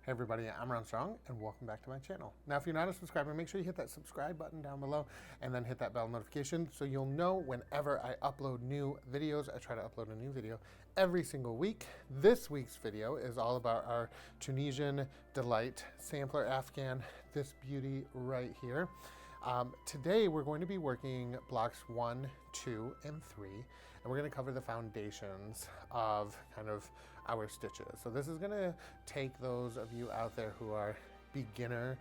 Hey everybody, I'm Rohn Strong and welcome back to my channel. Now if you're not a subscriber, make sure you hit that subscribe button down below and then hit that bell notification so you'll know whenever I upload new videos. I try to upload a new video every single week. This week's video is all about our Tunisian Delight Sampler Afghan, this beauty right here. Today we're going to be working blocks 1, 2, and 3, and we're going to cover the foundations of kind of our stitches. So this is going to take those of you out there who are beginner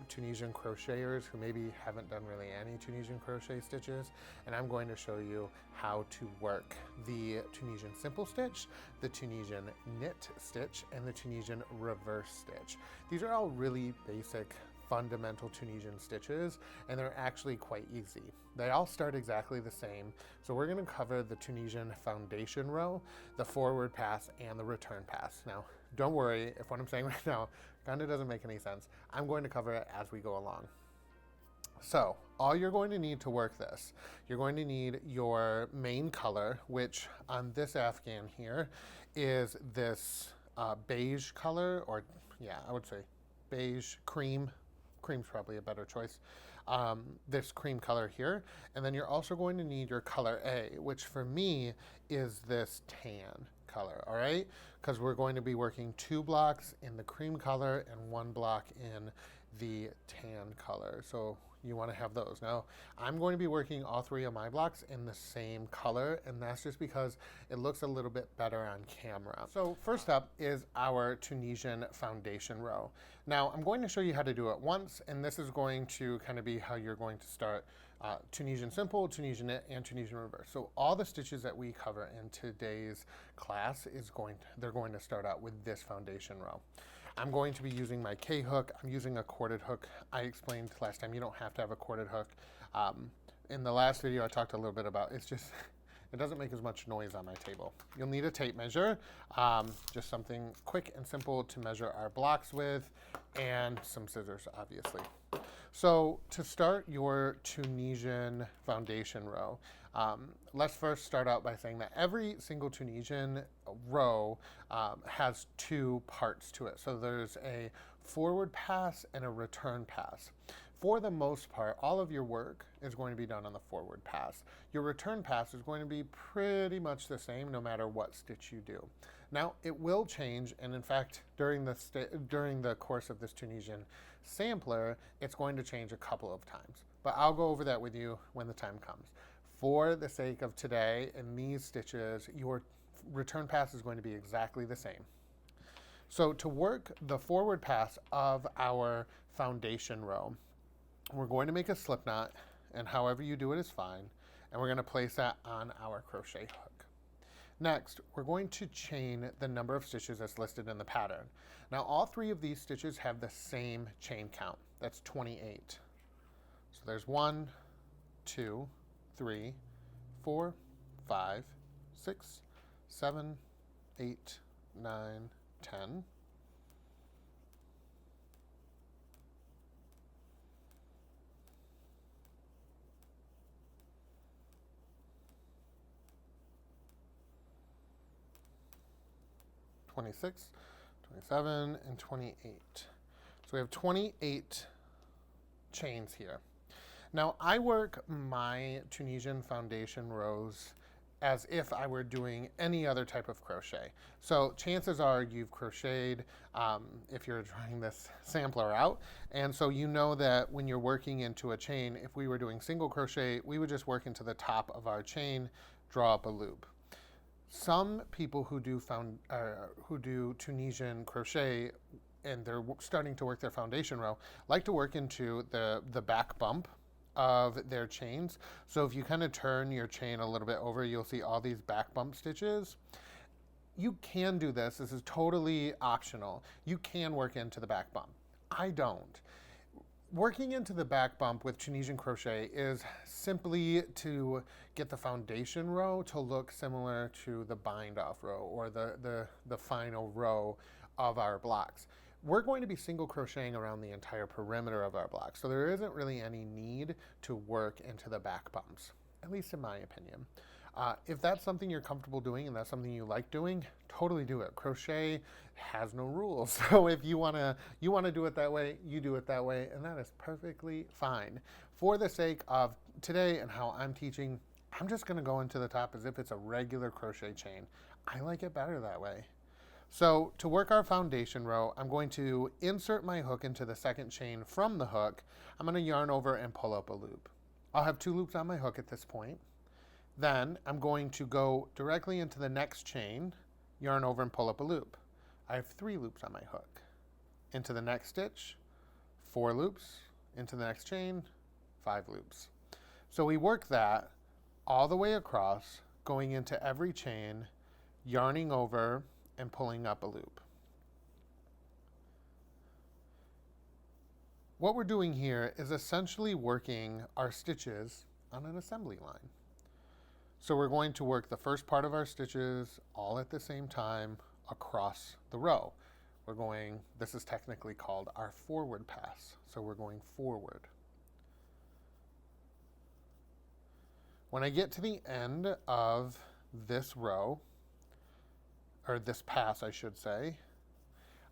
Tunisian crocheters who maybe haven't done really any Tunisian crochet stitches, and I'm going to show you how to work the Tunisian Simple Stitch, the Tunisian Knit Stitch, and the Tunisian Reverse Stitch. These are all really basic fundamental Tunisian stitches, and they're actually quite easy. They all start exactly the same. So we're going to cover the Tunisian foundation row, the forward pass, and the return pass. Now, don't worry if what I'm saying right now kind of doesn't make any sense. I'm going to cover it as we go along. So all you're going to need to work this, you're going to need your main color, which on this Afghan here is this beige color, or yeah, I would say beige cream. Cream's probably a better choice. This cream color here. And then you're also going to need your color A, which for me is this tan color, all right? Because we're going to be working 2 blocks in the cream color and 1 block in the tan color. So you want to have those. Now, I'm going to be working all 3 of my blocks in the same color, and that's just because it looks a little bit better on camera. So first up is our Tunisian foundation row. Now, I'm going to show you how to do it once, and this is going to kind of be how you're going to start Tunisian Simple, Tunisian Knit, and Tunisian Reverse. So all the stitches that we cover in today's class they're going to start out with this foundation row. I'm going to be using my K-hook. I'm using a corded hook. I explained last time you don't have to have a corded hook. In the last video I talked a little bit about, it doesn't make as much noise on my table. You'll need a tape measure, just something quick and simple to measure our blocks with, and some scissors, obviously. So to start your Tunisian foundation row, let's first start out by saying that every single Tunisian row has 2 parts to it. So there's a forward pass and a return pass. For the most part, all of your work is going to be done on the forward pass. Your return pass is going to be pretty much the same no matter what stitch you do. Now, it will change, and in fact, during the course of this Tunisian sampler, it's going to change a couple of times. But I'll go over that with you when the time comes. For the sake of today, in these stitches, your return pass is going to be exactly the same. So to work the forward pass of our foundation row, we're going to make a slip knot, and however you do it is fine, and we're going to place that on our crochet hook. Next, we're going to chain the number of stitches that's listed in the pattern. Now, all 3 of these stitches have the same chain count. That's 28. So there's 1, 2, 3, 4, 5, 6, 7, 8, 9, 10. 26, 27, and 28. So we have 28 chains here. Now I work my Tunisian foundation rows as if I were doing any other type of crochet. So chances are you've crocheted if you're trying this sampler out. And so you know that when you're working into a chain, if we were doing single crochet, we would just work into the top of our chain, draw up a loop. Some people who do Tunisian crochet and they're starting to work their foundation row like to work into the back bump of their chains. So if you kind of turn your chain a little bit over, you'll see all these back bump stitches. You can do this. This is totally optional. You can work into the back bump. I don't. Working into the back bump with Tunisian crochet is simply to get the foundation row to look similar to the bind off row or the final row of our blocks. We're going to be single crocheting around the entire perimeter of our blocks, so there isn't really any need to work into the back bumps, at least in my opinion. If that's something you're comfortable doing and that's something you like doing, totally do it. Crochet has no rules. So if you wanna do it that way, you do it that way, and that is perfectly fine. For the sake of today and how I'm teaching, I'm just gonna go into the top as if it's a regular crochet chain. I like it better that way. So to work our foundation row, I'm going to insert my hook into the second chain from the hook. I'm gonna yarn over and pull up a loop. I'll have 2 loops on my hook at this point. Then I'm going to go directly into the next chain, yarn over and pull up a loop. I have 3 loops on my hook. Into the next stitch, 4 loops, into the next chain, 5 loops. So we work that all the way across, going into every chain, yarning over and pulling up a loop. What we're doing here is essentially working our stitches on an assembly line. So we're going to work the first part of our stitches all at the same time across the row. This is technically called our forward pass. So we're going forward. When I get to the end of this row, or this pass I should say,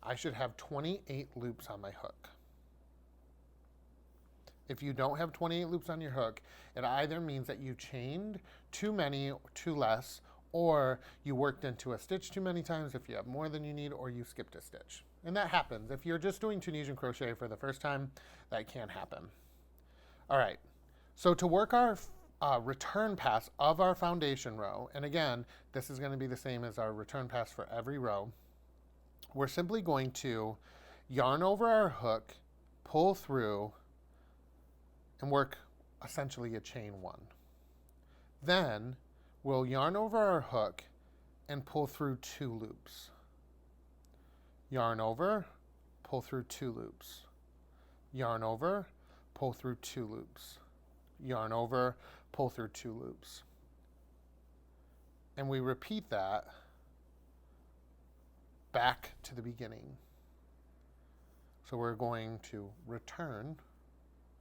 I should have 28 loops on my hook. If you don't have 28 loops on your hook, it either means that you chained too many or too less, or you worked into a stitch too many times if you have more than you need, or you skipped a stitch. And that happens. If you're just doing Tunisian crochet for the first time, that can happen. All right, so to work our return pass of our foundation row, and again, this is going to be the same as our return pass for every row, we're simply going to yarn over our hook, pull through, and work essentially a chain 1. Then we'll yarn over our hook and pull through 2 loops. Yarn over, pull through 2 loops. Yarn over, pull through 2 loops. Yarn over, pull through 2 loops. And we repeat that back to the beginning. So we're going to return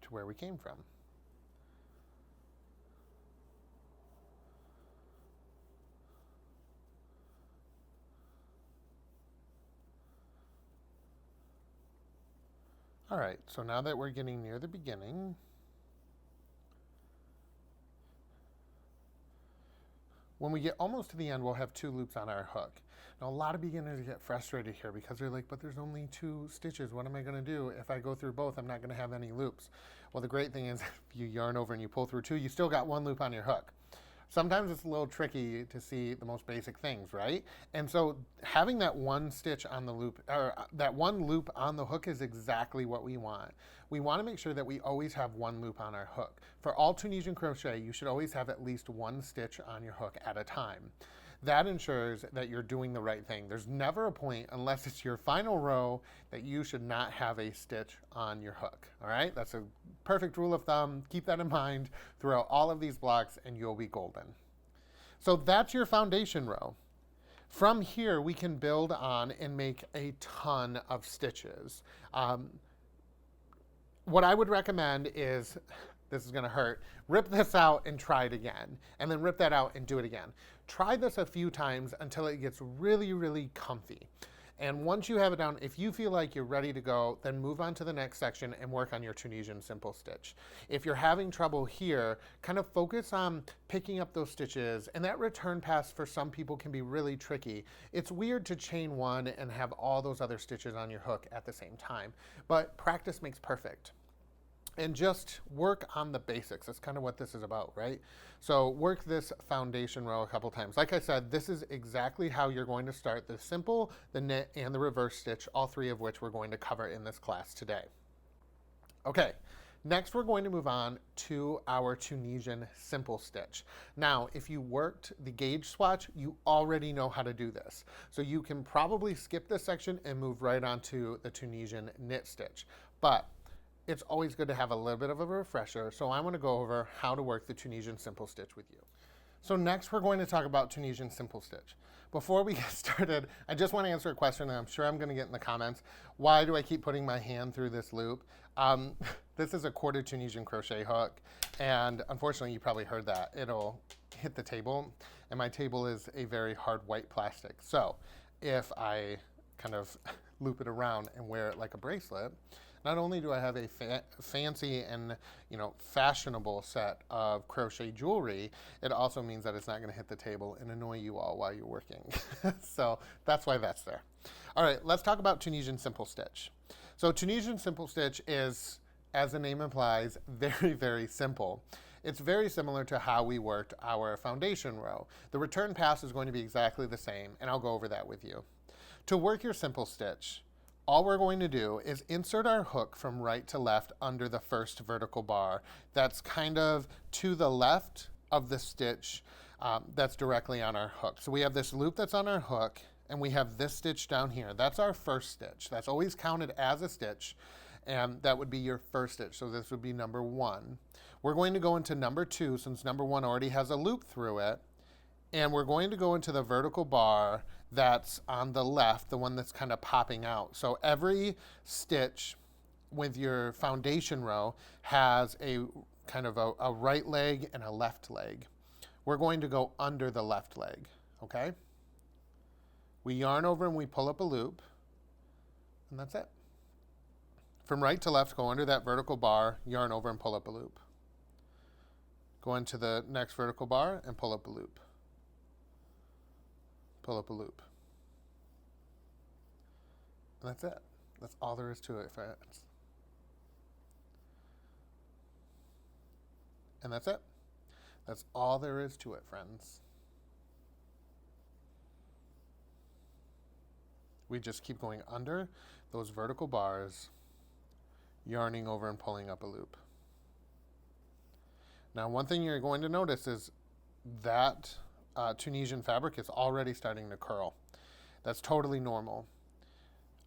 to where we came from. All right, so now that we're getting near the beginning, when we get almost to the end, we'll have 2 loops on our hook. Now, a lot of beginners get frustrated here because they're like, but there's only 2 stitches. What am I going to do? If I go through both, I'm not going to have any loops. Well, the great thing is if you yarn over and you pull through 2, you still got 1 loop on your hook. Sometimes it's a little tricky to see the most basic things, right? And so having that 1 stitch on the loop, or that 1 loop on the hook is exactly what we want. We want to make sure that we always have 1 loop on our hook. For all Tunisian crochet, you should always have at least 1 stitch on your hook at a time. That ensures that you're doing the right thing. There's never a point, unless it's your final row, that you should not have a stitch on your hook. All right, that's a perfect rule of thumb. Keep that in mind throughout all of these blocks and you'll be golden. So that's your foundation row. From here, we can build on and make a ton of stitches. What I would recommend is, this is going to hurt, rip this out and try it again, and then rip that out and do it again. Try this a few times until it gets really, really comfy. And once you have it down, if you feel like you're ready to go, then move on to the next section and work on your Tunisian Simple Stitch. If you're having trouble here, kind of focus on picking up those stitches, and that return pass for some people can be really tricky. It's weird to chain 1 and have all those other stitches on your hook at the same time, but practice makes perfect. And just work on the basics. That's kind of what this is about, right? So work this foundation row a couple times. Like I said, this is exactly how you're going to start the simple, the knit, and the reverse stitch, all 3 of which we're going to cover in this class today. Okay, next we're going to move on to our Tunisian Simple Stitch. Now, if you worked the gauge swatch, you already know how to do this. So you can probably skip this section and move right onto the Tunisian Knit Stitch. But it's always good to have a little bit of a refresher, so I want to go over how to work the Tunisian Simple Stitch with you. So next we're going to talk about Tunisian Simple Stitch. Before we get started, I just want to answer a question that I'm sure I'm going to get in the comments. Why do I keep putting my hand through this loop? This is a quarter Tunisian crochet hook, and unfortunately you probably heard that. hit the table, and my table is a very hard white plastic. So if I kind of loop it around and wear it like a bracelet, not only do I have a fancy and, you know, fashionable set of crochet jewelry, it also means that it's not going to hit the table and annoy you all while you're working. So that's why that's there. All right, let's talk about Tunisian Simple Stitch. So Tunisian Simple Stitch is, as the name implies, very, very simple. It's very similar to how we worked our foundation row. The return pass is going to be exactly the same, and I'll go over that with you. To work your simple stitch, all we're going to do is insert our hook from right to left under the first vertical bar. That's kind of to the left of the stitch that's directly on our hook. So we have this loop that's on our hook, and we have this stitch down here. That's our first stitch. That's always counted as a stitch, and that would be your first stitch. So this would be number 1. We're going to go into number 2, since number 1 already has a loop through it, and we're going to go into the vertical bar that's on the left, the one that's kind of popping out. So every stitch with your foundation row has a kind of a right leg and a left leg. We're going to go under the left leg, okay? We yarn over and we pull up a loop, and that's it. From right to left, go under that vertical bar, yarn over and pull up a loop. Go into the next vertical bar and pull up a loop. Pull up a loop. And that's it. That's all there is to it, friends. And that's it. That's all there is to it, friends. We just keep going under those vertical bars, yarning over and pulling up a loop. Now, one thing you're going to notice is that Tunisian fabric is already starting to curl. That's totally normal.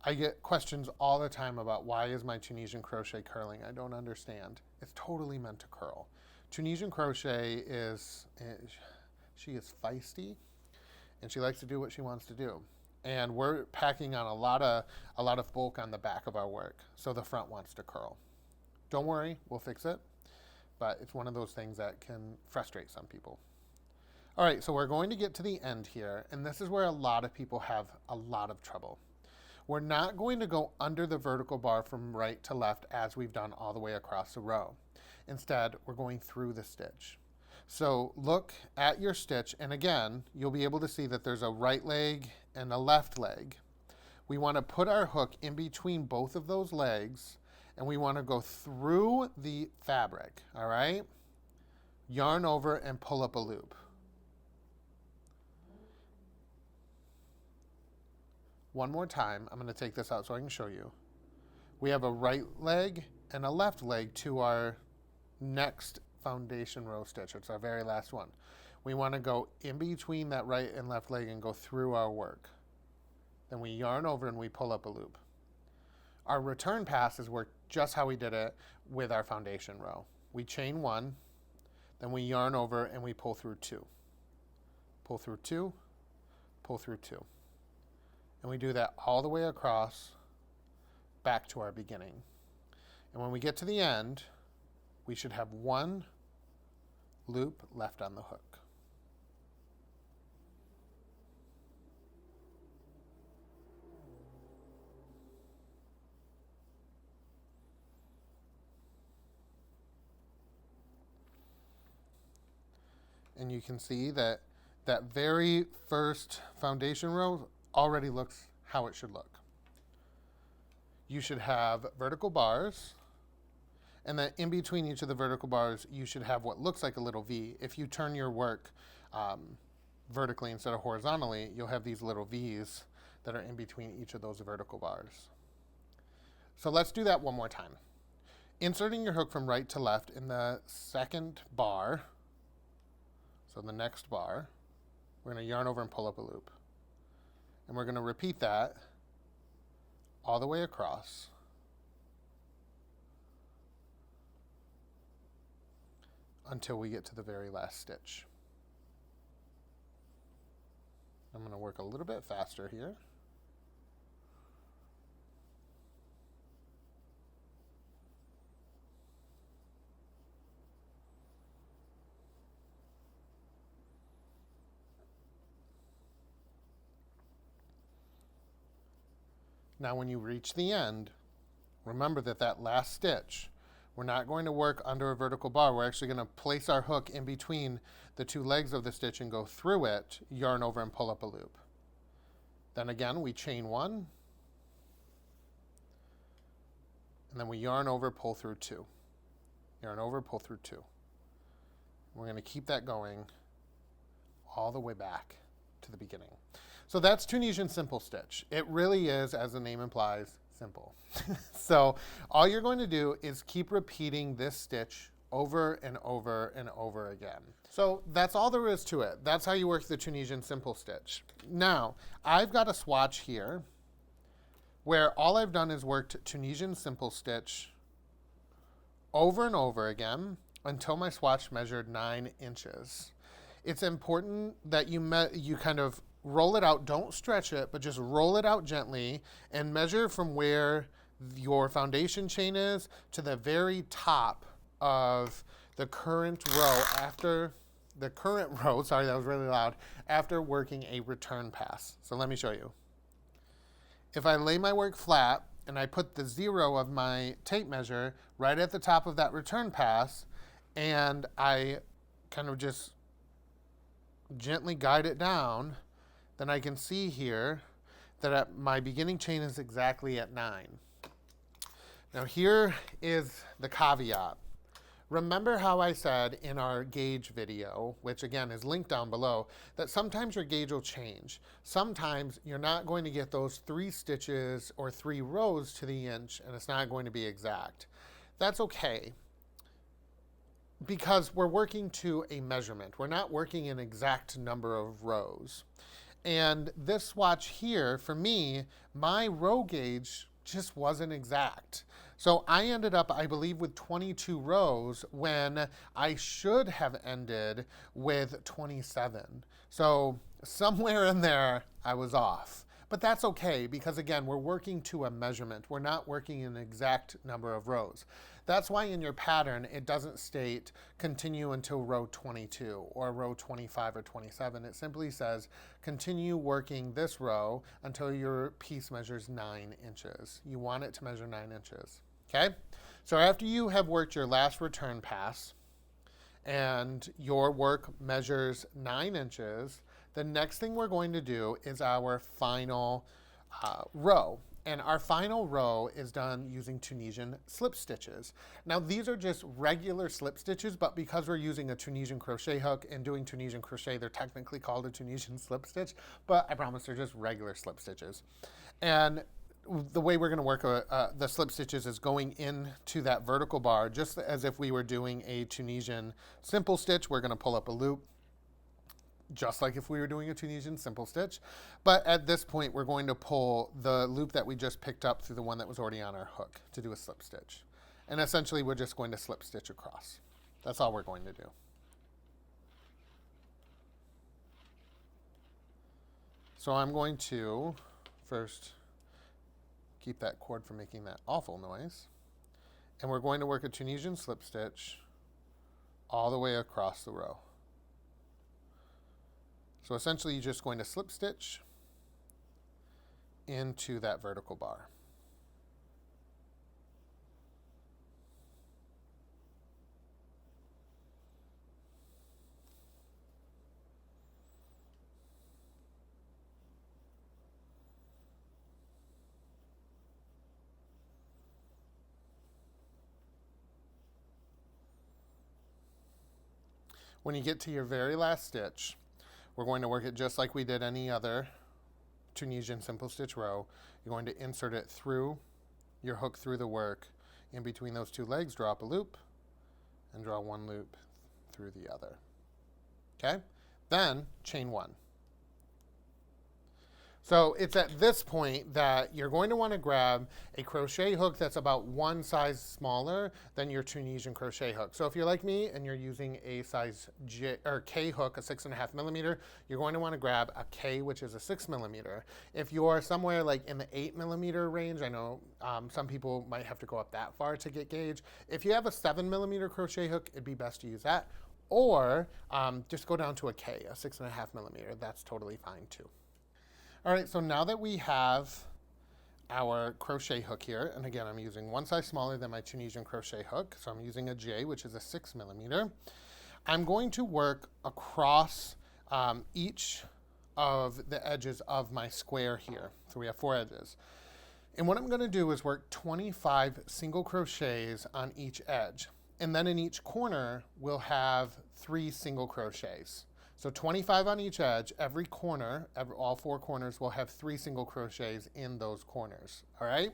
I get questions all the time about why is my Tunisian crochet curling? I don't understand. It's totally meant to curl. Tunisian crochet she is feisty, and she likes to do what she wants to do. And we're packing on a lot of bulk on the back of our work, so the front wants to curl. Don't worry, we'll fix it, but it's one of those things that can frustrate some people. All right, so we're going to get to the end here, and this is where a lot of people have a lot of trouble. We're not going to go under the vertical bar from right to left as we've done all the way across the row. Instead, we're going through the stitch. So look at your stitch, and again, you'll be able to see that there's a right leg and a left leg. We want to put our hook in between both of those legs, and we want to go through the fabric, all right? Yarn over and pull up a loop. One more time, I'm going to take this out so I can show you. We have a right leg and a left leg to our next foundation row stitch. It's our very last one. We want to go in between that right and left leg and go through our work. Then we yarn over and we pull up a loop. Our return passes work just how we did it with our foundation row. We chain 1, then we yarn over and we pull through 2. Pull through 2, pull through 2. And we do that all the way across back to our beginning. And when we get to the end, we should have 1 loop left on the hook. And you can see that that very first foundation row already looks how it should look. You should have vertical bars, and then in between each of the vertical bars, you should have what looks like a little V. If you turn your work vertically instead of horizontally, you'll have these little V's that are in between each of those vertical bars. So let's do that one more time. Inserting your hook from right to left in the second bar, so the next bar, we're going to yarn over and pull up a loop. And we're going to repeat that all the way across until we get to the very last stitch. I'm going to work a little bit faster here. Now when you reach the end, remember that that last stitch, we're not going to work under a vertical bar. We're actually going to place our hook in between the two legs of the stitch and go through it, yarn over and pull up a loop. Then again, we chain one, and then we yarn over, pull through two. Yarn over, pull through two. We're going to keep that going all the way back to the beginning. So that's Tunisian Simple Stitch. It really is, as the name implies, simple. So all you're going to do is keep repeating this stitch over and over and over again. So that's all there is to it. That's how you work the Tunisian Simple Stitch. Now, I've got a swatch here where all I've done is worked Tunisian Simple Stitch over and over again until my swatch measured 9 inches. It's important that you kind of roll it out, don't stretch it, but just roll it out gently and measure from where your foundation chain is to the very top of the current row after the current row, sorry, that was really loud, after working a return pass. So let me show you. If I lay my work flat and I put the 0 of my tape measure right at the top of that return pass, and I kind of just gently guide it down, then I can see here that my beginning chain is exactly at 9. Now here is the caveat. Remember how I said in our gauge video, which again is linked down below, that sometimes your gauge will change. Sometimes you're not going to get those 3 stitches or 3 rows to the inch, and it's not going to be exact. That's okay, because we're working to a measurement. We're not working an exact number of rows. And this swatch here, for me, my row gauge just wasn't exact. So I ended up, I believe, with 22 rows when I should have ended with 27. So somewhere in there, I was off. But that's okay, because again, we're working to a measurement. We're not working an exact number of rows. That's why in your pattern, it doesn't state continue until row 22 or row 25 or 27. It simply says continue working this row until your piece measures 9 inches. You want it to measure 9 inches, okay? So after you have worked your last return pass and your work measures 9 inches, the next thing we're going to do is our final row. And our final row is done using Tunisian slip stitches. Now these are just regular slip stitches, but because we're using a Tunisian crochet hook and doing Tunisian crochet, they're technically called a Tunisian slip stitch, but I promise they're just regular slip stitches. And the way we're going to work the slip stitches is going into that vertical bar, just as if we were doing a Tunisian simple stitch. We're going to pull up a loop, just like if we were doing a Tunisian Simple Stitch. But at this point, we're going to pull the loop that we just picked up through the one that was already on our hook to do a slip stitch. And essentially, we're just going to slip stitch across. That's all we're going to do. So I'm going to first keep that cord from making that awful noise. And we're going to work a Tunisian slip stitch all the way across the row. So essentially, you're just going to slip stitch into that vertical bar. When you get to your very last stitch, we're going to work it just like we did any other Tunisian Simple Stitch row. You're going to insert it through your hook through the work. In between those two legs, draw up a loop and draw one loop through the other. Okay? Then chain one. So it's at this point that you're going to want to grab a crochet hook that's about 1 size smaller than your Tunisian crochet hook. So if you're like me and you're using a size K hook, a 6.5 millimeter, you're going to want to grab a K, which is a 6 millimeter. If you're somewhere like in the 8 millimeter range, I know some people might have to go up that far to get gauge. If you have a 7 millimeter crochet hook, it'd be best to use that. Or just go down to a K, a 6.5 millimeter. That's totally fine too. All right, so now that we have our crochet hook here. And again, I'm using one size smaller than my Tunisian crochet hook. So I'm using a J, which is a 6mm. I'm going to work across each of the edges of my square here. So we have 4 edges. And what I'm going to do is work 25 single crochets on each edge. And then in each corner, we'll have 3 single crochets. So 25 on each edge, every corner, all 4 corners will have 3 single crochets in those corners, all right?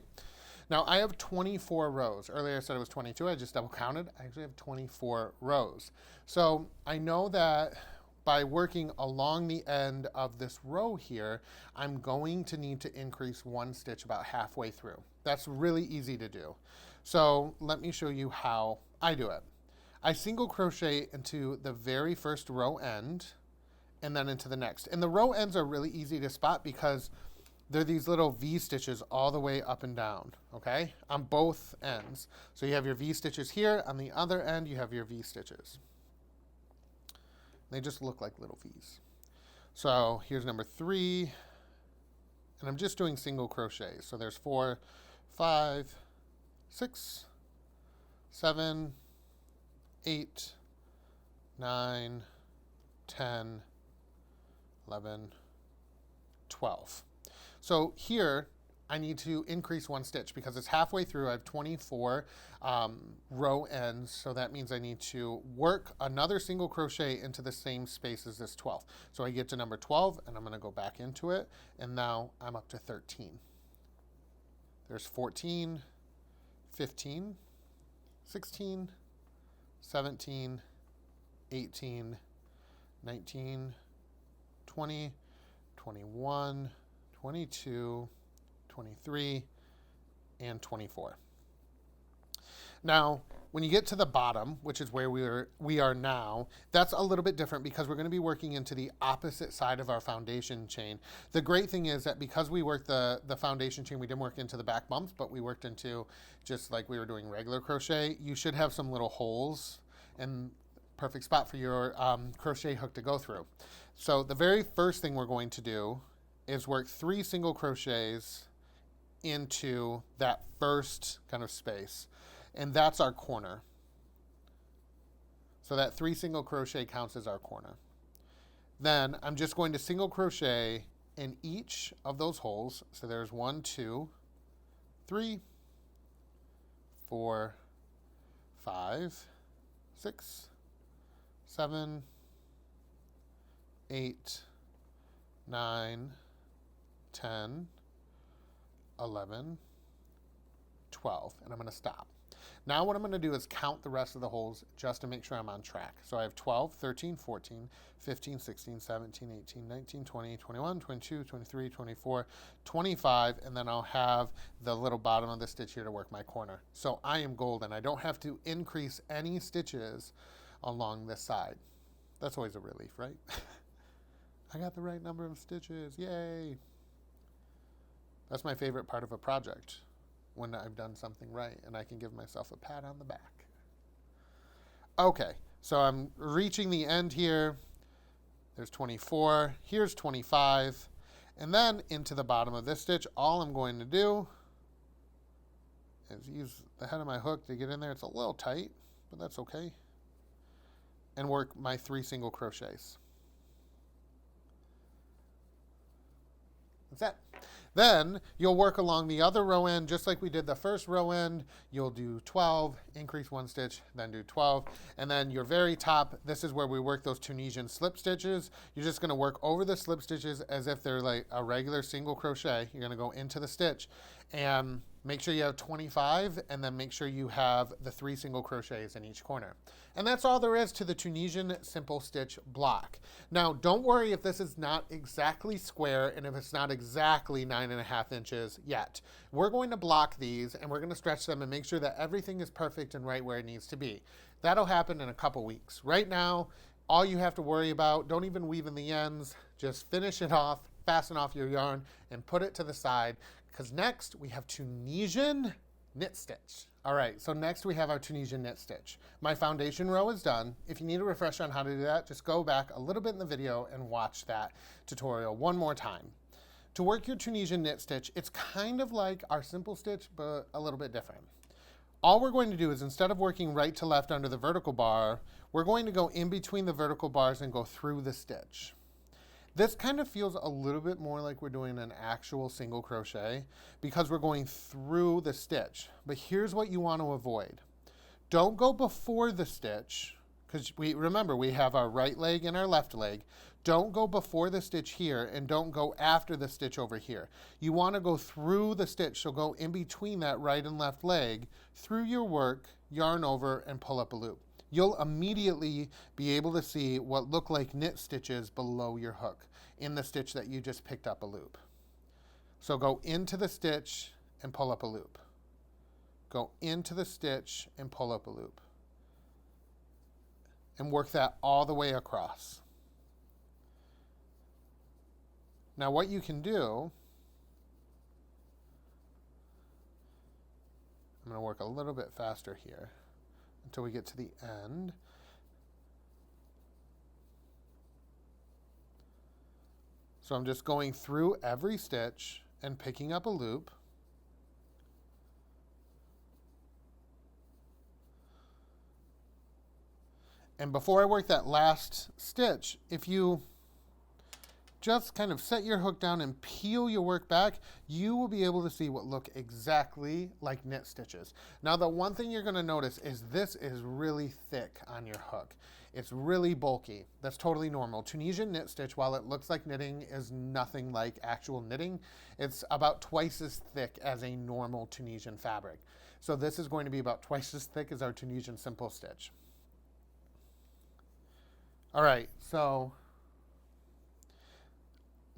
Now I have 24 rows. Earlier I said it was 22, I just double counted. I actually have 24 rows. So I know that by working along the end of this row here, I'm going to need to increase 1 stitch about halfway through. That's really easy to do. So let me show you how I do it. I single crochet into the very first row end and then into the next. And the row ends are really easy to spot because they're these little V stitches all the way up and down, okay, on both ends. So you have your V stitches here. On the other end, you have your V stitches. They just look like little V's. So here's number 3. And I'm just doing single crochets. So there's 4, 5, 6, 7, 8, 9, 10, 11, 12. So here I need to increase 1 stitch because it's halfway through. I have 24 row ends, so that means I need to work another single crochet into the same space as this 12th. So I get to number 12 and I'm going to go back into it, and now I'm up to 13. There's 14, 15, 16, 17, 18, 19, 20, 21, 22, 23, and 24. Now, when you get to the bottom, which is where we are now, that's a little bit different because we're going to be working into the opposite side of our foundation chain. The great thing is that because we worked the foundation chain, we didn't work into the back bumps, but we worked into just like we were doing regular crochet. You should have some little holes and perfect spot for your crochet hook to go through. So the very first thing we're going to do is work 3 single crochets into that first kind of space, and that's our corner. So that 3 single crochet counts as our corner. Then I'm just going to single crochet in each of those holes. So there's 1, 2, 3, 4, 5, 6, 7, 8, 9, 10, 11, 12, and I'm going to stop. Now what I'm going to do is count the rest of the holes just to make sure I'm on track. So I have 12, 13, 14, 15, 16, 17, 18, 19, 20, 21, 22, 23, 24, 25, and then I'll have the little bottom of the stitch here to work my corner. So I am golden. I don't have to increase any stitches along this side. That's always a relief, right? I got the right number of stitches. Yay! That's my favorite part of a project, when I've done something right and I can give myself a pat on the back. Okay, so I'm reaching the end here. There's 24, here's 25, and then into the bottom of this stitch, all I'm going to do is use the head of my hook to get in there. It's a little tight, but that's okay. And work my 3 single crochets. That's it. Then you'll work along the other row end just like we did the first row end. You'll do 12, increase 1 stitch, then do 12. And then your very top, this is where we work those Tunisian slip stitches. You're just going to work over the slip stitches as if they're like a regular single crochet. You're going to go into the stitch and make sure you have 25, and then make sure you have the 3 single crochets in each corner. And that's all there is to the Tunisian Simple Stitch block. Now, don't worry if this is not exactly square and if it's not exactly 9.5 inches yet. We're going to block these and we're going to stretch them and make sure that everything is perfect and right where it needs to be. That'll happen in a couple weeks. Right now, all you have to worry about, don't even weave in the ends, just finish it off, fasten off your yarn, and put it to the side. Because next we have Tunisian Knit Stitch. All right, so next we have our Tunisian Knit Stitch. My foundation row is done. If you need a refresher on how to do that, just go back a little bit in the video and watch that tutorial one more time. To work your Tunisian knit stitch, it's kind of like our simple stitch, but a little bit different. All we're going to do is, instead of working right to left under the vertical bar, we're going to go in between the vertical bars and go through the stitch. This kind of feels a little bit more like we're doing an actual single crochet because we're going through the stitch. But here's what you want to avoid. Don't go before the stitch, because remember, we have our right leg and our left leg. Don't go before the stitch here, and don't go after the stitch over here. You want to go through the stitch, so go in between that right and left leg, through your work, yarn over, and pull up a loop. You'll immediately be able to see what look like knit stitches below your hook in the stitch that you just picked up a loop. So go into the stitch and pull up a loop. Go into the stitch and pull up a loop. And work that all the way across. Now what you can do, I'm going to work a little bit faster here until we get to the end. So I'm just going through every stitch and picking up a loop. And before I work that last stitch, if you just kind of set your hook down and peel your work back, you will be able to see what look exactly like knit stitches. Now, the one thing you're going to notice is this is really thick on your hook. It's really bulky. That's totally normal. Tunisian knit stitch, while it looks like knitting, is nothing like actual knitting. It's about twice as thick as a normal Tunisian fabric. So this is going to be about twice as thick as our Tunisian Simple Stitch. All right, so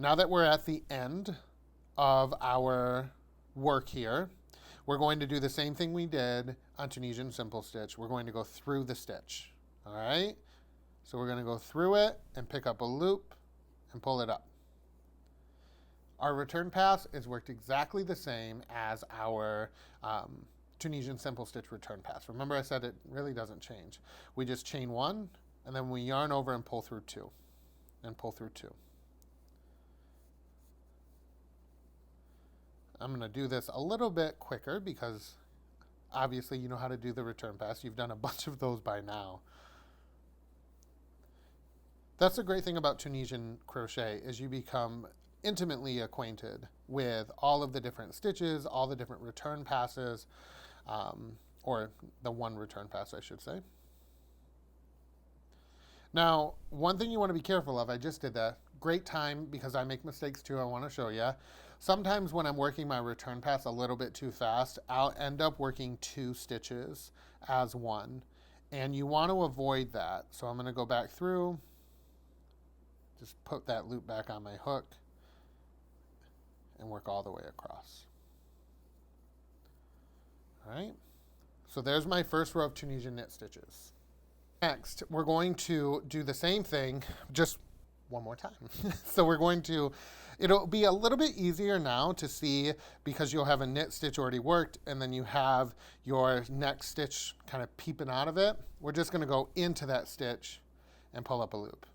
now that we're at the end of our work here, we're going to do the same thing we did on Tunisian Simple Stitch. We're going to go through the stitch, all right? So we're going to go through it and pick up a loop and pull it up. Our return pass is worked exactly the same as our Tunisian Simple Stitch return pass. Remember I said it really doesn't change. We just chain one, and then we yarn over and pull through two, and pull through two. I'm going to do this a little bit quicker because obviously you know how to do the return pass. You've done a bunch of those by now. That's the great thing about Tunisian crochet is you become intimately acquainted with all of the different stitches, all the different return passes, or the one return pass, I should say. Now, one thing you want to be careful of, I just did that. Great time, because I make mistakes too, I want to show you. Sometimes when I'm working my return pass a little bit too fast, I'll end up working 2 stitches as one. And you want to avoid that. So I'm going to go back through, just put that loop back on my hook, and work all the way across. All right, so there's my first row of Tunisian knit stitches. Next, we're going to do the same thing, just one more time. So we're going to, it'll be a little bit easier now to see because you'll have a knit stitch already worked and then you have your next stitch kind of peeping out of it. We're just going to go into that stitch and pull up a loop.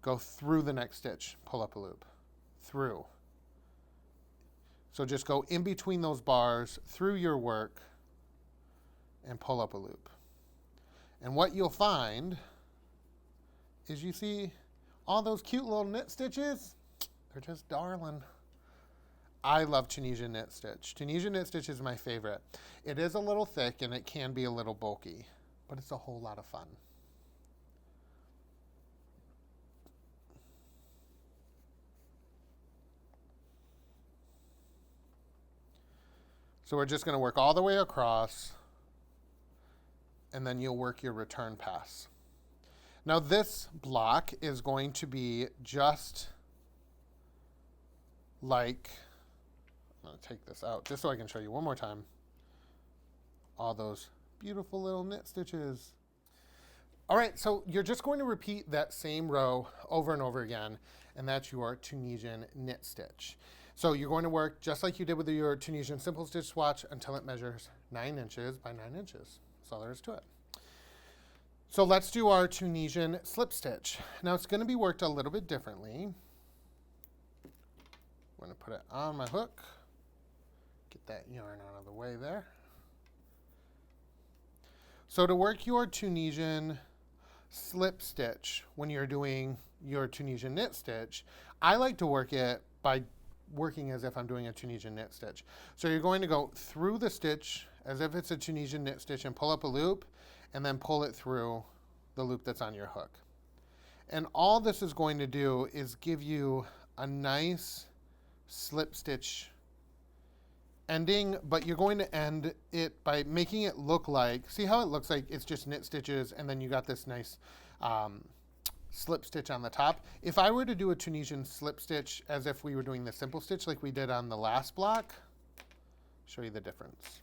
Go through the next stitch, pull up a loop, through. So just go in between those bars, through your work, and pull up a loop. And what you'll find is you see all those cute little knit stitches. They're just darling. I love Tunisian Knit Stitch. Tunisian Knit Stitch is my favorite. It is a little thick and it can be a little bulky, but it's a whole lot of fun. So we're just going to work all the way across, and then you'll work your return pass. Now this block is going to be just like, I'm going to take this out just so I can show you one more time all those beautiful little knit stitches. All right, so you're just going to repeat that same row over and over again, and that's your Tunisian Knit Stitch. So you're going to work just like you did with your Tunisian Simple Stitch swatch until it measures 9 inches by 9 inches. That's all there is to it. So let's do our Tunisian slip stitch. Now it's going to be worked a little bit differently. I'm going to put it on my hook. Get that yarn out of the way there. So to work your Tunisian slip stitch when you're doing your Tunisian knit stitch, I like to work it by working as if I'm doing a Tunisian knit stitch. So you're going to go through the stitch as if it's a Tunisian knit stitch and pull up a loop and then pull it through the loop that's on your hook. And all this is going to do is give you a nice slip stitch ending, but you're going to end it by making it look like, see how it looks like it's just knit stitches and then you got this nice slip stitch on the top. If I were to do a Tunisian slip stitch as if we were doing the simple stitch like we did on the last block, show you the difference.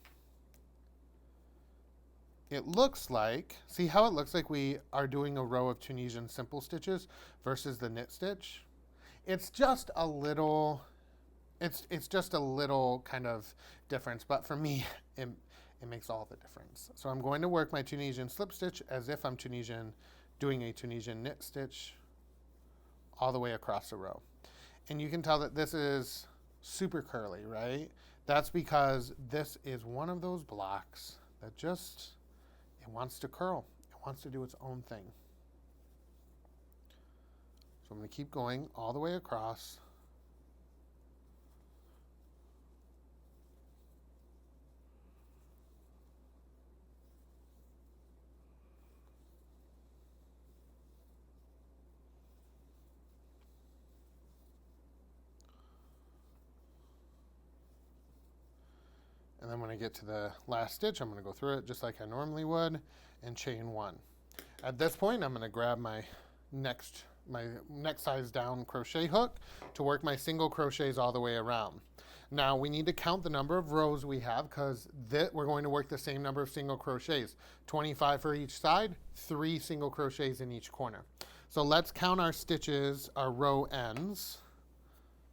It looks like, see how it looks like we are doing a row of Tunisian simple stitches versus the knit stitch? It's just a little, it's just a little kind of difference, but for me, it makes all the difference. So I'm going to work my Tunisian slip stitch as if I'm doing a Tunisian knit stitch all the way across the row. And you can tell that this is super curly, right? That's because this is one of those blocks that just, it wants to curl. It wants to do its own thing. So I'm going to keep going all the way across. And then when I get to the last stitch, I'm going to go through it just like I normally would and chain one. At this point, I'm going to grab my next size down crochet hook to work my single crochets all the way around. Now we need to count the number of rows we have because we're going to work the same number of single crochets, 25 for each side, 3 single crochets in each corner. So let's count our stitches, our row ends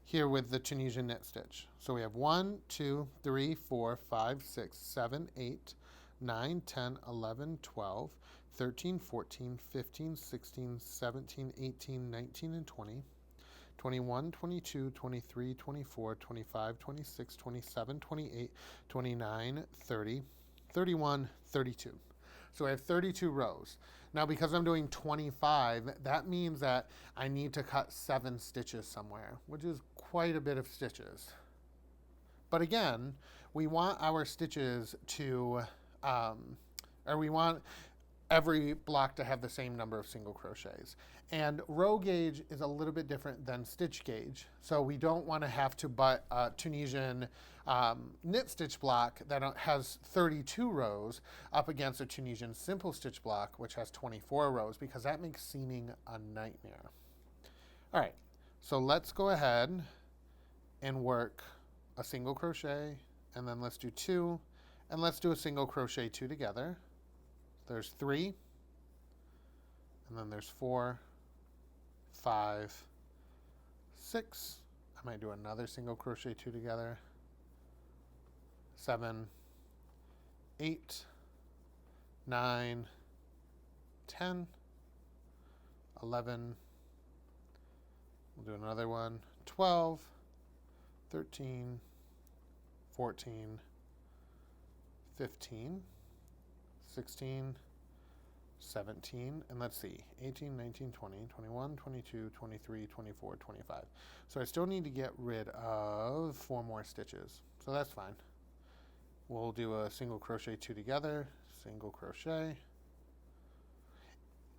here with the Tunisian knit stitch. So we have 1, 2, 3, 4, 5, 6, 7, 8, 9, 10, 11, 12, 13, 14, 15, 16, 17, 18, 19, and 20, 21, 22, 23, 24, 25, 26, 27, 28, 29, 30, 31, 32. So I have 32 rows. Now because I'm doing 25, that means that I need to cut 7 stitches somewhere, which is quite a bit of stitches. But again, we want our stitches to, or we want every block to have the same number of single crochets. And row gauge is a little bit different than stitch gauge. So we don't want to have to butt a Tunisian knit stitch block that has 32 rows up against a Tunisian simple stitch block, which has 24 rows, because that makes seaming a nightmare. All right, so let's go ahead and work a single crochet, and then let's do 2, and let's do a single crochet 2 together. There's 3, and then there's 4, 5, 6. I might do another single crochet 2 together. 7, 8, 9, 10, 11. We'll do another one. 12, 13, 14, 15, 16, 17, and let's see, 18, 19, 20, 21, 22, 23, 24, 25. So I still need to get rid of 4 more stitches, so that's fine. We'll do a single crochet 2 together, single crochet.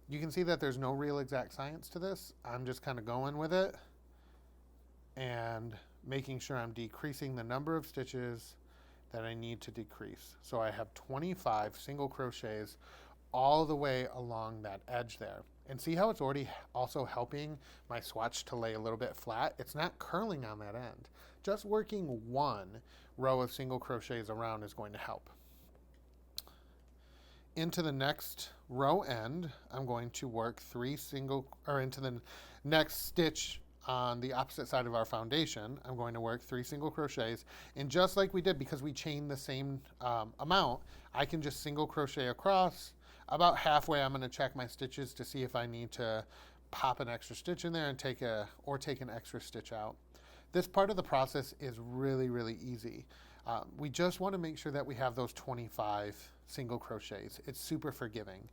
You can see that there's no real exact science to this. I'm just kind of going with it and making sure I'm decreasing the number of stitches that I need to decrease. So I have 25 single crochets all the way along that edge there. And see how it's already also helping my swatch to lay a little bit flat? It's not curling on that end. Just working 1 row of single crochets around is going to help. Into the next row end, I'm going to work into the next stitch on the opposite side of our foundation, I'm going to work 3 single crochets. And just like we did, because we chained the same amount, I can just single crochet across. About halfway, I'm going to check my stitches to see if I need to pop an extra stitch in there and take an extra stitch out. This part of the process is really, really easy. We just want to make sure that we have those 25 single crochets. It's super forgiving.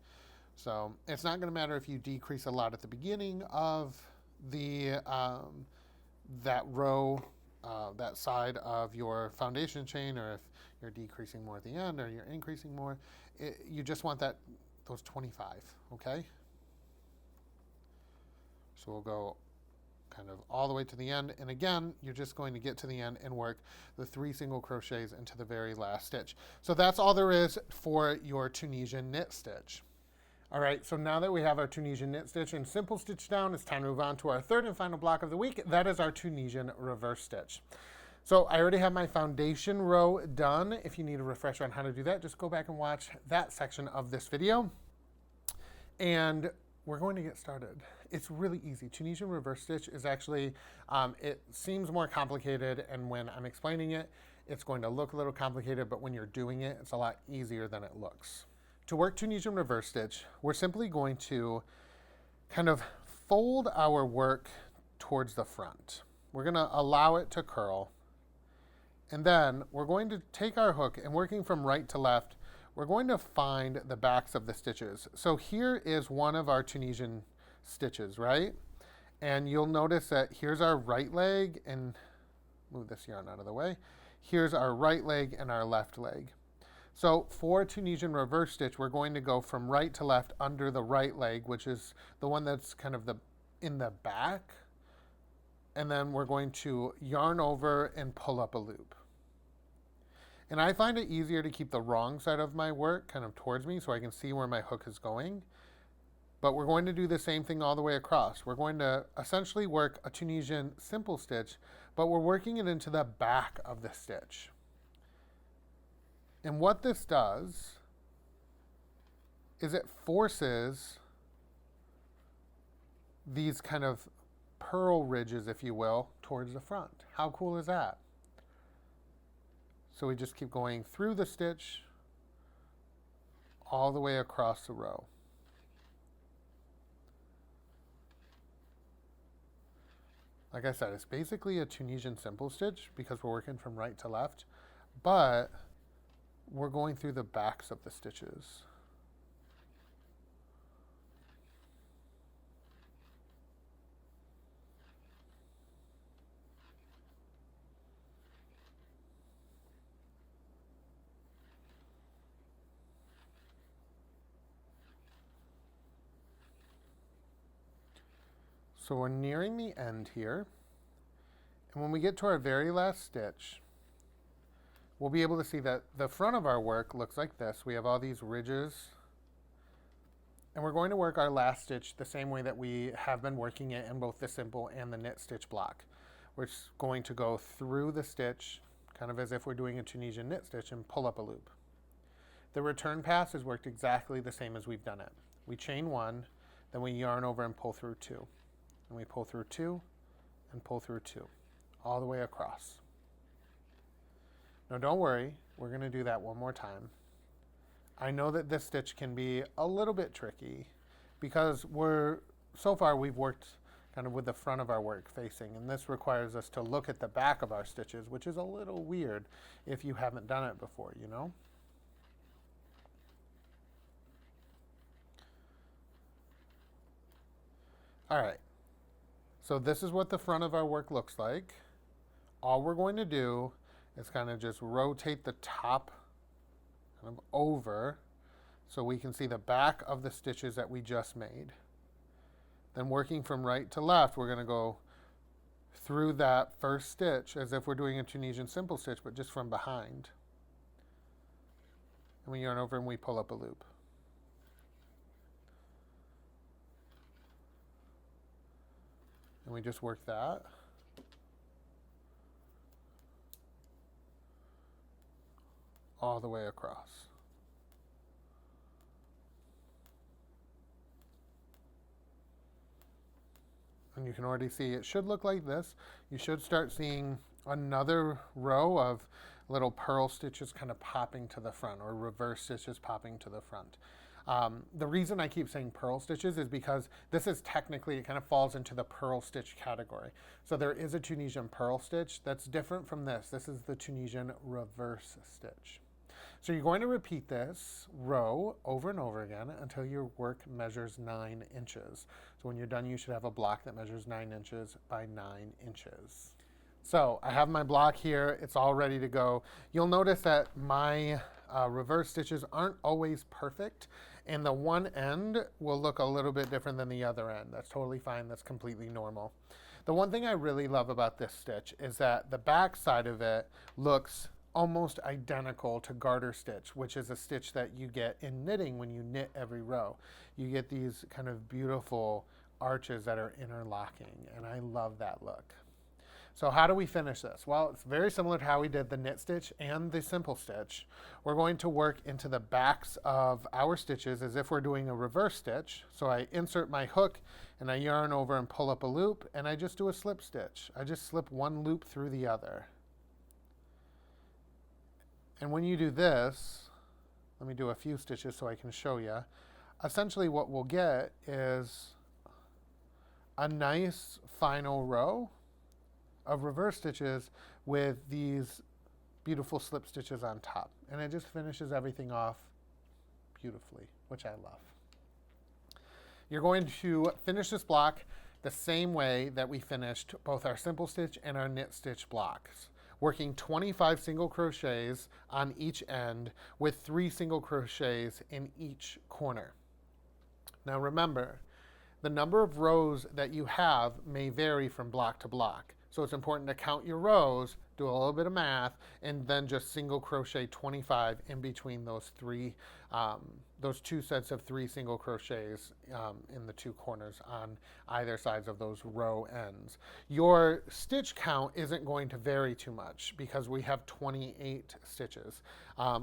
So it's not going to matter if you decrease a lot at the beginning of the that row, that side of your foundation chain, or if you're decreasing more at the end or you're increasing more. You just want those 25, okay? So we'll go kind of all the way to the end. And again, you're just going to get to the end and work the 3 single crochets into the very last stitch. So that's all there is for your Tunisian knit stitch. All right, so now that we have our Tunisian knit stitch and simple stitch down, it's time to move on to our third and final block of the week. That is our Tunisian reverse stitch. So I already have my foundation row done. If you need a refresher on how to do that, just go back and watch that section of this video. And we're going to get started. It's really easy. Tunisian reverse stitch is actually, it seems more complicated, and when I'm explaining it, it's going to look a little complicated, but when you're doing it, it's a lot easier than it looks. To work Tunisian reverse stitch, we're simply going to kind of fold our work towards the front. We're going to allow it to curl. And then we're going to take our hook and, working from right to left, we're going to find the backs of the stitches. So here is one of our Tunisian stitches, right? And you'll notice that here's our right leg, and move this yarn out of the way. Here's our right leg and our left leg. So for Tunisian reverse stitch, we're going to go from right to left under the right leg, which is the one that's kind of in the back. And then we're going to yarn over and pull up a loop. And I find it easier to keep the wrong side of my work kind of towards me so I can see where my hook is going. But we're going to do the same thing all the way across. We're going to essentially work a Tunisian simple stitch, but we're working it into the back of the stitch. And what this does is it forces these kind of purl ridges, if you will, towards the front. How cool is that? So we just keep going through the stitch all the way across the row. Like I said, it's basically a Tunisian simple stitch because we're working from right to left, but we're going through the backs of the stitches. So we're nearing the end here. And when we get to our very last stitch, we'll be able to see that the front of our work looks like this. We have all these ridges. And we're going to work our last stitch the same way that we have been working it in both the simple and the knit stitch block. We're just going to go through the stitch, kind of as if we're doing a Tunisian knit stitch, and pull up a loop. The return pass is worked exactly the same as we've done it. We chain 1, then we yarn over and pull through 2. And we pull through 2 and pull through 2, all the way across. Now don't worry, we're going to do that one more time. I know that this stitch can be a little bit tricky because so far we've worked kind of with the front of our work facing, and this requires us to look at the back of our stitches, which is a little weird if you haven't done it before, you know? All right. So this is what the front of our work looks like. All we're going to do is kind of just rotate the top kind of over so we can see the back of the stitches that we just made. Then working from right to left, we're going to go through that first stitch as if we're doing a Tunisian simple stitch, but just from behind. And we yarn over and we pull up a loop. And we just work that. All the way across. And you can already see it should look like this. You should start seeing another row of little purl stitches kind of popping to the front, or reverse stitches popping to the front. The reason I keep saying purl stitches is because this is technically, it kind of falls into the purl stitch category. So there is a Tunisian purl stitch that's different from this. This is the Tunisian Reverse Stitch. So you're going to repeat this row over and over again until your work measures 9 inches. So when you're done, you should have a block that measures 9 inches by 9 inches. So I have my block here. It's all ready to go. You'll notice that my reverse stitches aren't always perfect, and the one end will look a little bit different than the other end. That's totally fine. That's completely normal. The one thing I really love about this stitch is that the back side of it looks almost identical to garter stitch, which is a stitch that you get in knitting when you knit every row. You get these kind of beautiful arches that are interlocking, and I love that look. So how do we finish this? Well, it's very similar to how we did the knit stitch and the simple stitch. We're going to work into the backs of our stitches as if we're doing a reverse stitch. So I insert my hook and I yarn over and pull up a loop, and I just do a slip stitch. I just slip one loop through the other. And when you do this, let me do a few stitches so I can show you. Essentially what we'll get is a nice final row of reverse stitches with these beautiful slip stitches on top. And it just finishes everything off beautifully, which I love. You're going to finish this block the same way that we finished both our simple stitch and our knit stitch blocks, working 25 single crochets on each end with 3 single crochets in each corner. Now remember, the number of rows that you have may vary from block to block. So it's important to count your rows, do a little bit of math, and then just single crochet 25 in between those two sets of 3 single crochets in the 2 corners on either sides of those row ends. Your stitch count isn't going to vary too much because we have 28 stitches.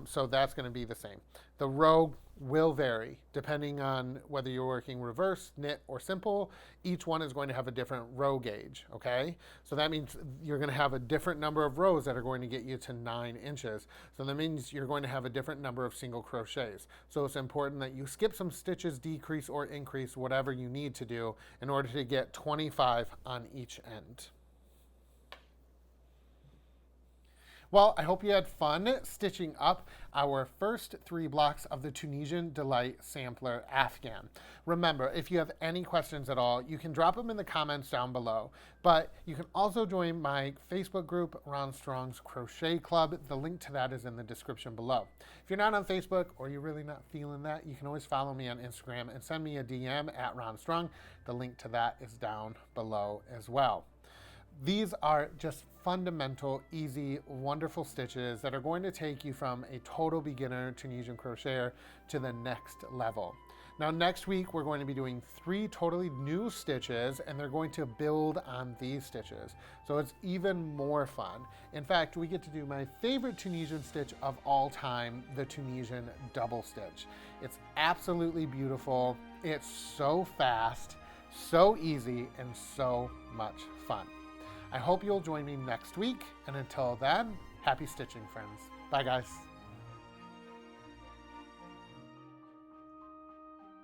So that's going to be the same. The row will vary depending on whether you're working reverse, knit, or simple. Each one is going to have a different row gauge, okay? So that means you're going to have a different number of rows that are going to get you to 9 inches. So that means you're going to have a different number of single crochets. So it's important that you skip some stitches, decrease or increase whatever you need to do in order to get 25 on each end. Well, I hope you had fun stitching up our first 3 blocks of the Tunisian Delight Sampler Afghan. Remember, if you have any questions at all, you can drop them in the comments down below. But you can also join my Facebook group, Rohn Strong's Crochet Club. The link to that is in the description below. If you're not on Facebook or you're really not feeling that, you can always follow me on Instagram and send me a DM at Rohn Strong. The link to that is down below as well. These are just fundamental, easy, wonderful stitches that are going to take you from a total beginner Tunisian crocheter to the next level. Now next week we're going to be doing 3 totally new stitches, and they're going to build on these stitches. So it's even more fun. In fact, we get to do my favorite Tunisian stitch of all time, the Tunisian double stitch. It's absolutely beautiful. It's so fast, so easy, and so much fun. I hope you'll join me next week, and until then, happy stitching, friends. Bye, guys.